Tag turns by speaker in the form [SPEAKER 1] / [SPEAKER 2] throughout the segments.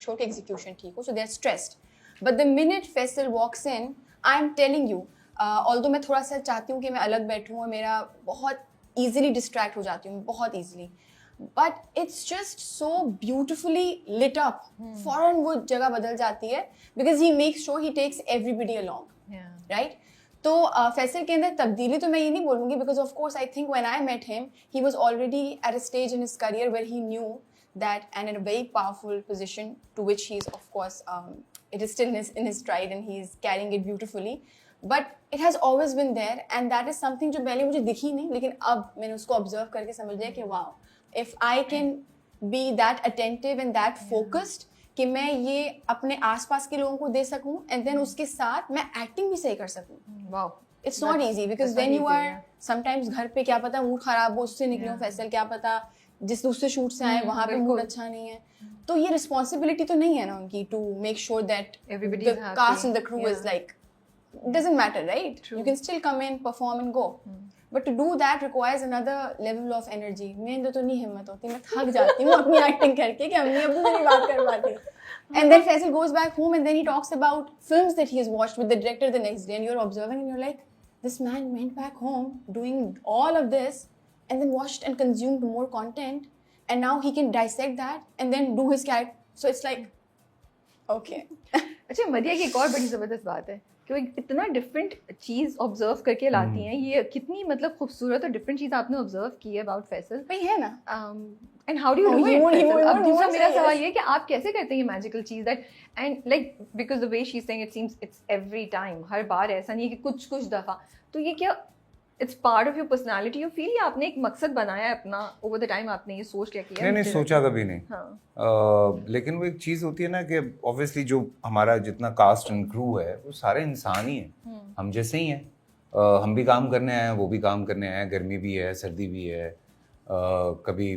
[SPEAKER 1] Show की execution ठीक हो, so they are stressed. But the minute Faisal walks in, I am telling you, although मैं थोड़ा सा चाहती हूँ कि मैं अलग बैठूँ और मेरा बहुत ईजिली डिस्ट्रैक्ट हो जाती हूँ, बहुत easily, but it's just so beautifully lit up. फौरन वो जगह बदल जाती है, because he makes sure he takes everybody along, right? तो फैसल के अंदर तब्दीली तो मैं ये नहीं बोलूँगी, because of course I think when I met him he was already at a stage in his career where he knew that and in a very powerful position to which he is of course it is still in his stride and he is carrying it beautifully, but it has always been there and that is something जो पहले मुझे दिखी नहीं, लेकिन अब मैंने उसको observe करके समझ लिया कि wow, if I can be that attentive and that focused कि मैं ये अपने आसपास के लोगों को दे सकूं and then उसके साथ मैं acting भी सही कर सकूं.
[SPEAKER 2] Wow.
[SPEAKER 1] It's not easy because then you are sometimes घर पे क्या पता मूड खराब हो, उससे निकलो फैसल, क्या पता जिस दूसरे शूट से आए वहाँ पे मूड अच्छा नहीं है, तो ये रिस्पॉन्सिबिलिटी तो नहीं है ना उनकी to make sure that the cast and the crew is like, doesn't matter, right? You can still come in, perform and go. But to do that requires another level of energy. मेरे तो नहीं हिम्मत होती, मैं थक जाती हूँ अपनी एक्टिंग करके कि अम्मी अब्बू मेरी बात कर पाते. And then Faisal goes back home and then he talks about films that he has watched with the director the next day, and you're observing and you're like, this man went back home doing all of this and then watched and consumed more content, and now he can dissect that and then do his character. So it's like, okay.
[SPEAKER 2] अच्छा, मदिया की एक और बड़ी ज़बरदस्त बात है कि वो इतना डिफरेंट चीज़ ऑब्जर्व करके लाती हैं. ये कितनी मतलब खूबसूरत और डिफरेंट चीज़ आपने ऑब्जर्व की है अबाउट फैसल.
[SPEAKER 1] भाई है ना.
[SPEAKER 2] And how do you do it? अब दूसरा मेरा सवाल ये है कि आप कैसे करते हैं ये मैजिकल चीज़ that and like because the way she is saying it seems it's every time, हर बार ऐसा नहीं है कि कुछ कुछ दफ़ा. तो ये क्या it's part of your personality, you feel, या आपने एक मकसद बनाया है अपना ओवर द टाइम, आपने ये सोच लिया किया?
[SPEAKER 3] नहीं, सोचा कभी नहीं. हाँ. लेकिन वो एक चीज़ होती है ना कि ऑब्वियसली जो हमारा जितना कास्ट एंड क्रू है वो सारे इंसान ही हैं, हम जैसे ही हैं. हम भी काम करने आए हैं, वो भी काम करने आए हैं, गर्मी भी है, सर्दी भी है. कभी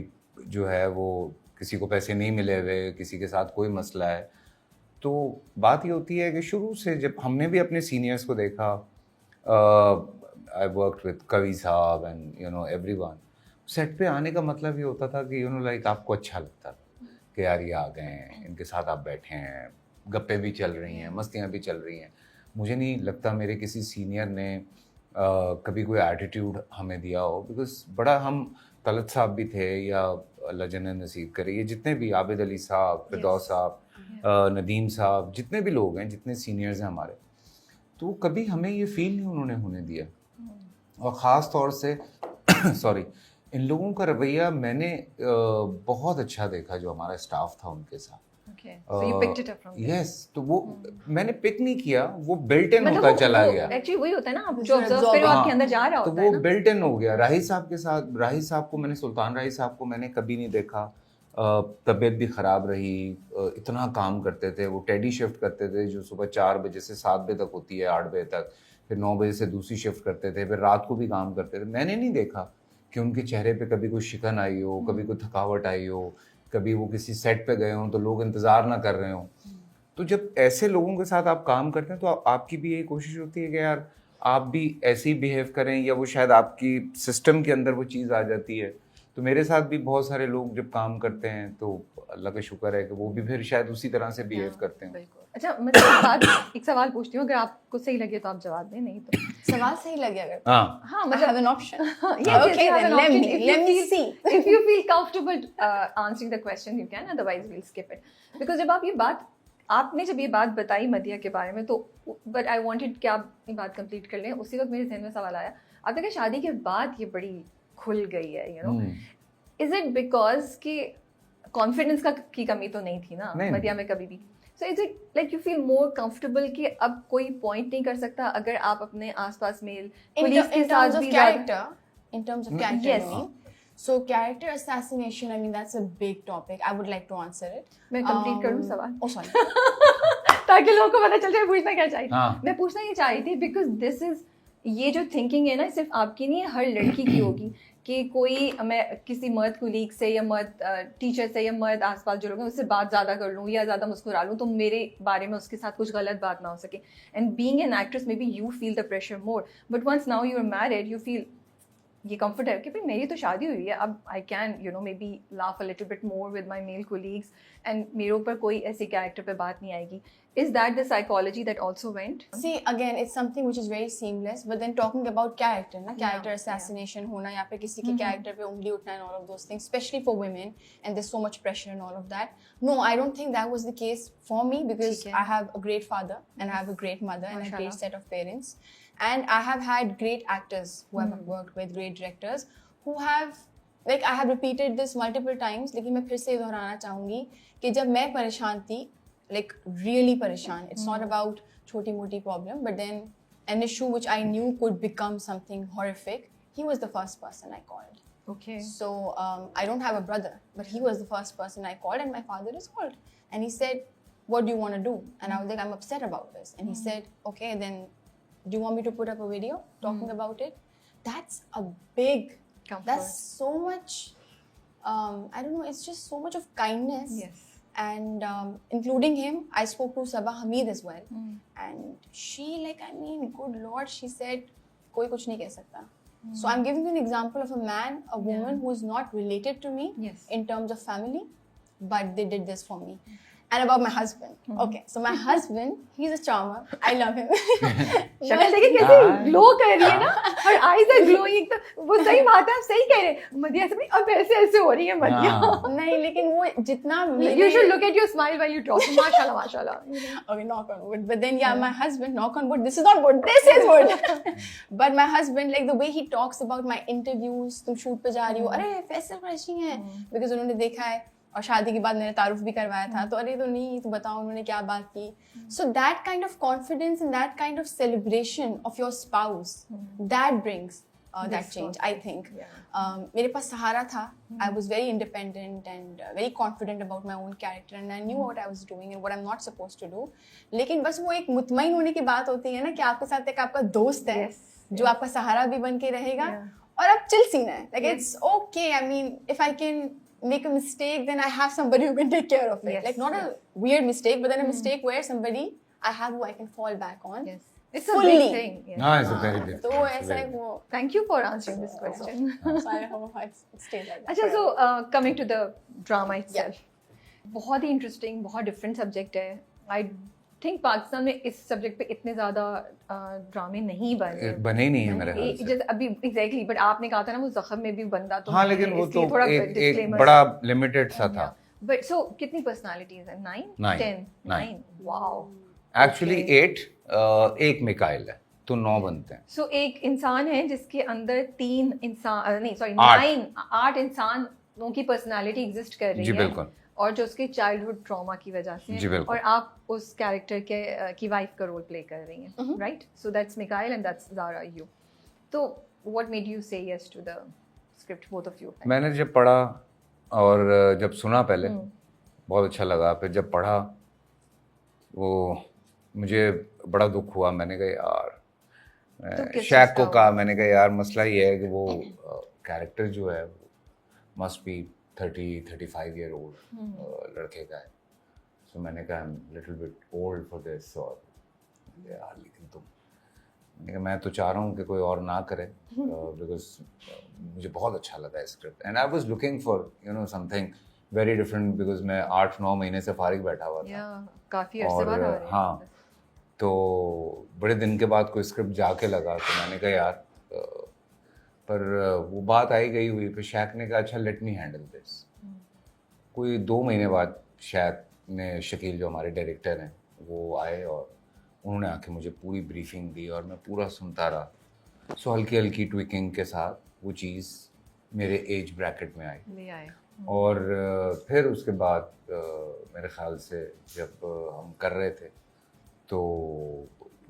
[SPEAKER 3] जो है वो किसी को पैसे नहीं मिले हुए, किसी के साथ कोई मसला है. तो बात ये होती है कि शुरू से जब हमने भी अपने सीनियर्स को देखा, I worked with कवि साहब and you know everyone. Set पे आने का मतलब ये होता था कि लाइक आपको अच्छा लगता कि यार ये आ गए हैं, इनके साथ आप बैठे हैं, गप्पे भी चल रही हैं, मस्तियाँ भी चल रही हैं. मुझे नहीं लगता मेरे किसी सीनियर ने कभी कोई एटीट्यूड हमें दिया हो, बिकॉज बड़ा हम तलत साहब भी थे या अल्लाह जन्नत नसीब करे, ये जितने भी आबिद अली साहब, फिरदौस साहब, नदीम साहब, जितने भी लोग हैं, जितने सीनियर्स हैं हमारे, तो कभी हमें ये फील नहीं उन्होंने होने दिया. और ख़ास तौर से सॉरी, इन लोगों का रवैया मैंने बहुत अच्छा देखा जो हमारा स्टाफ था उनके साथ.
[SPEAKER 2] Okay. So you picked it up from there.
[SPEAKER 3] Yes, तो वो मैंने पिक नहीं किया, वो बिल्ट इन होता चला गया.
[SPEAKER 2] एक्चुअली वही होता है ना, आप जो ऑब्जर्व करो आपके अंदर जा रहा होता है ना,
[SPEAKER 3] तो वो बिल्ट इन हो गया. राही साहब के साथ, राही साहब को मैंने, सुल्तान राही साहब को मैंने कभी नहीं देखा. तबीयत भी ख़राब रही, इतना काम करते थे वो, टेडी शिफ्ट करते थे जो सुबह 4 बजे से 7 बजे तक होती है, 8 बजे तक, फिर 9 बजे से दूसरी शिफ्ट करते थे, फिर रात को भी काम करते थे. मैंने नहीं देखा कि उनके चेहरे पे कभी कोई शिकन आई हो, कभी कोई थकावट आई हो, कभी वो किसी सेट पे गए हों तो लोग इंतज़ार ना कर रहे हों. तो जब ऐसे लोगों के साथ आप काम करते हैं तो आपकी भी यही कोशिश होती है कि यार आप भी ऐसे ही बिहेव करें, या वो शायद आपकी सिस्टम के अंदर वो चीज़ आ जाती है. तो मेरे साथ भी बहुत सारे लोग जब काम करते हैं तो अल्लाह का शुक्र है कि वो भी फिर शायद उसी तरह से बिहेव करते हैं.
[SPEAKER 2] अच्छा, मतलब एक सवाल पूछती हूँ, अगर आपको सही लगे तो आप जवाब दें, नहीं तो
[SPEAKER 1] सवाल सही लगे अगर
[SPEAKER 2] हाँ मतलब
[SPEAKER 1] have an option.
[SPEAKER 2] Yes,
[SPEAKER 1] Okay,
[SPEAKER 2] you have
[SPEAKER 1] then
[SPEAKER 2] an
[SPEAKER 1] let
[SPEAKER 2] option.
[SPEAKER 1] me let me see.
[SPEAKER 2] If you feel comfortable answering the question, you can. Otherwise, we'll skip it. Because जब आप ये बात, आपने जब ये बात बताई मदिया के बारे में, तो but I wanted कि आप ये बात कंप्लीट कर लें. उसी वक्त मेरे जहन में सवाल आया, आपने कहा शादी के बाद ये बड़ी खुल गई है, you know. Is it because कि कॉन्फिडेंस की कमी तो नहीं थी ना मदिया में कभी भी? So is it like you feel more comfortable कि अब कोई पॉइंट नहीं कर सकता अगर आप अपने आसपास मेल पुलिस के साथ भी
[SPEAKER 1] in terms of character,
[SPEAKER 2] yes.
[SPEAKER 1] you mean? So character assassination, I mean that's a big topic. I would like to answer it.
[SPEAKER 2] मैं कंप्लीट करूँ सवाल?
[SPEAKER 1] Oh sorry.
[SPEAKER 2] ताकि लोगों को पता चल जाए पूछना क्या चाहिए. मैं पूछना ये चाह रही थी बिकॉज दिस इज, ये जो थिंकिंग है ना सिर्फ आपकी नहीं है, हर लड़की की होगी कि कोई, मैं किसी मर्द कुलीग से या मर्द टीचर से या मर्द आसपास जो लोग हैं उससे बात ज़्यादा कर लूँ या ज़्यादा मुस्कुरा लूँ तो मेरे बारे में उसके साथ कुछ गलत बात ना हो सके. And being an actress maybe you feel the pressure more, but once now you are married you feel ये कंफर्ट है कि भाई मेरी तो शादी हुई है, अब I can maybe laugh a little bit more with my male colleagues and मेरे ऊपर कोई ऐसी कैरेक्टर पे बात नहीं आएगी. Is that the psychology that also went?
[SPEAKER 1] See, again, it's something which is very seamless, but then talking about character, na, character
[SPEAKER 2] Yeah,
[SPEAKER 1] assassination hona, या फिर किसी की character पे उंगली उठना and all of those things, especially for women, and there's so much pressure and all of that. No, I don't think that was the case for me because
[SPEAKER 2] ठीक है.
[SPEAKER 1] I have a great father and I have a great mother and a great
[SPEAKER 2] Mashallah.
[SPEAKER 1] set of parents, and I have had great actors who I've worked with, great directors who have like I have repeated this multiple times, लेकिन मैं फिर से दोहराना चाहूँगी कि जब मैं परेशान थी, like really parishan. It's not about choti moti problem, but then an issue which I knew could become something horrific. He was the first person I called.
[SPEAKER 2] Okay.
[SPEAKER 1] So I don't have a brother, but he was the first person I called, and my father is called, and he said, "What do you want to do?" And I was like, "I'm upset about this." And he said, "Okay, then do you want me to put up a video talking about it?" That's a big.
[SPEAKER 2] Comfort.
[SPEAKER 1] That's so much. I don't know. It's just so much of kindness.
[SPEAKER 2] Yes.
[SPEAKER 1] And including him, I spoke to Sabah Hamid as well, and she, like, I mean, good lord, she said, "Koi kuch nahi keh sakta." So I'm giving you an example of a man, a woman who is not related to me
[SPEAKER 2] Yes.
[SPEAKER 1] in terms of family, but they did this for me. And about my husband. Okay, so my husband, he's a charmer. I love him.
[SPEAKER 2] शक्ल देखिए कैसे glow कर रही है ना, her eyes are glowing. तो वो सही बात है, आप सही कह रहे हैं. मदिया से अब ऐसे ऐसे हो रही है मदिया.
[SPEAKER 1] नहीं, लेकिन वो जितना
[SPEAKER 2] You should look at your smile while you talk. माशाल्लाह माशाल्लाह.
[SPEAKER 1] Okay, knock on wood. But then, yeah, my husband, knock on wood. This is not wood. This is wood. But my husband, like the way he talks about my interviews, तुम shoot पे जा रही हो, अरे Faisal crushing है, because उन्होंने देखा है और शादी के बाद मैंने तारुफ भी करवाया था, तो अरे तो नहीं, तो बताओ उन्होंने क्या बात की. So that kind of confidence and that kind of celebration of your spouse, that brings that change, I think. मेरे पास सहारा था. I was very independent and very confident about my own character, and I knew what I was doing and what I'm not supposed to do. लेकिन बस वो एक मुतमईन होने की बात होती है ना कि आपके साथ एक आपका दोस्त है जो आपका सहारा भी बन के रहेगा और अब चिल सीना है. Like it's okay. I mean, if I can make a mistake, then I have somebody who can take care of it.
[SPEAKER 2] Yes,
[SPEAKER 1] Like not a weird mistake, but then a mistake where somebody I have who I can fall back on.
[SPEAKER 2] Yes. It's a
[SPEAKER 1] Fully.
[SPEAKER 2] big thing. Yes.
[SPEAKER 3] No, it's a very big
[SPEAKER 1] तो
[SPEAKER 3] thing.
[SPEAKER 1] ऐसा है वो.
[SPEAKER 2] Thank you for answering this question.
[SPEAKER 1] So I hope it stays like that.
[SPEAKER 2] अच्छा, so
[SPEAKER 1] forever.
[SPEAKER 2] coming to the drama itself, बहुत ही interesting, बहुत different subject है. I think Pakistan में इस सब्जेक्ट पे इतने ज़्यादा ड्रामे नहीं बने.
[SPEAKER 3] बने ही नहीं है मेरे ख्याल से.
[SPEAKER 2] जैसे अभी एग्जैक्टली, बट आपने कहा था ना वो जख्म में भी बंदा तो
[SPEAKER 3] हाँ,
[SPEAKER 2] है,
[SPEAKER 3] लेकिन वो
[SPEAKER 2] इसलिए
[SPEAKER 3] तो
[SPEAKER 2] थोड़ा
[SPEAKER 3] एक
[SPEAKER 2] disclaimers-
[SPEAKER 3] बड़ा लिमिटेड सा था.
[SPEAKER 2] बट सो कितनी पर्सनालिटीज हैं? 9
[SPEAKER 3] Nine.
[SPEAKER 2] 10
[SPEAKER 3] Nine.
[SPEAKER 2] 9 वाओ.
[SPEAKER 3] एक्चुअली 8, एक मिकाइल है, तो 9 बनते हैं.
[SPEAKER 2] सो एक इंसान है जिसके अंदर 3 इंसान नहीं सॉरी 8 इंसानों की पर्सनालिटी एग्जिस्ट कर रही
[SPEAKER 3] जी
[SPEAKER 2] है.
[SPEAKER 3] बिल्कुल.
[SPEAKER 2] और जो उसके चाइल्डहुड ट्रॉमा की वजह से
[SPEAKER 3] जी, बिल्कुल.
[SPEAKER 2] और आप उस कैरेक्टर की वाइफ का रोल प्ले कर रही हैं, right? So that's Mikail and that's Zara you. तो what made you say yes to the script, both of you?
[SPEAKER 3] मैंने जब पढ़ा और जब सुना पहले बहुत अच्छा लगा, फिर जब पढ़ा वो मुझे बड़ा दुख हुआ. मैंने कहा यार,
[SPEAKER 2] किस
[SPEAKER 3] शैक
[SPEAKER 2] चीज़
[SPEAKER 3] को
[SPEAKER 2] का
[SPEAKER 3] कहा, मैंने कहा यार मसला ये है कि वो कैरेक्टर जो है मस्ट बी 30-35 ईयर ओल्ड लड़के का है. सो मैंने कहा little bit old for this. और यार लेकिन तुम, मैंने कहा मैं तो चाह रहा हूँ कि कोई और ना करे, बिकॉज मुझे बहुत अच्छा लगा script and I was looking for something very different, because मैं 8-9 महीने से फारिग बैठा हुआ था.
[SPEAKER 2] काफी अरसे बाद आ रहे हैं.
[SPEAKER 3] हाँ, तो बड़े दिन के बाद कोई स्क्रिप्ट जाके लगा, तो मैंने कहा यार पर वो बात आई गई हुई. फिर शैक ने कहा अच्छा लेट मी हैंडल दिस. कोई 2 महीने बाद शैक ने, शकील जो हमारे डायरेक्टर हैं, वो आए और उन्होंने आके मुझे पूरी ब्रीफिंग दी और मैं पूरा सुनता रहा. सो हल्की हल्की ट्विकिंग के साथ वो चीज़ मेरे एज ब्रैकेट में आई.
[SPEAKER 2] ले आए.
[SPEAKER 3] और फिर उसके बाद मेरे ख्याल से जब हम कर रहे थे तो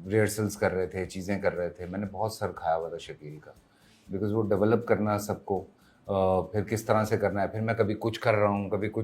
[SPEAKER 3] रिहर्सल्स कर रहे थे, चीज़ें कर रहे थे, मैंने बहुत सर खाया हुआ था शकील का, बिकॉज वो डेवलप करना सबको फिर किस तरह से करना है. फिर मैं कभी कुछ कर रहा हूँ, कभी कुछ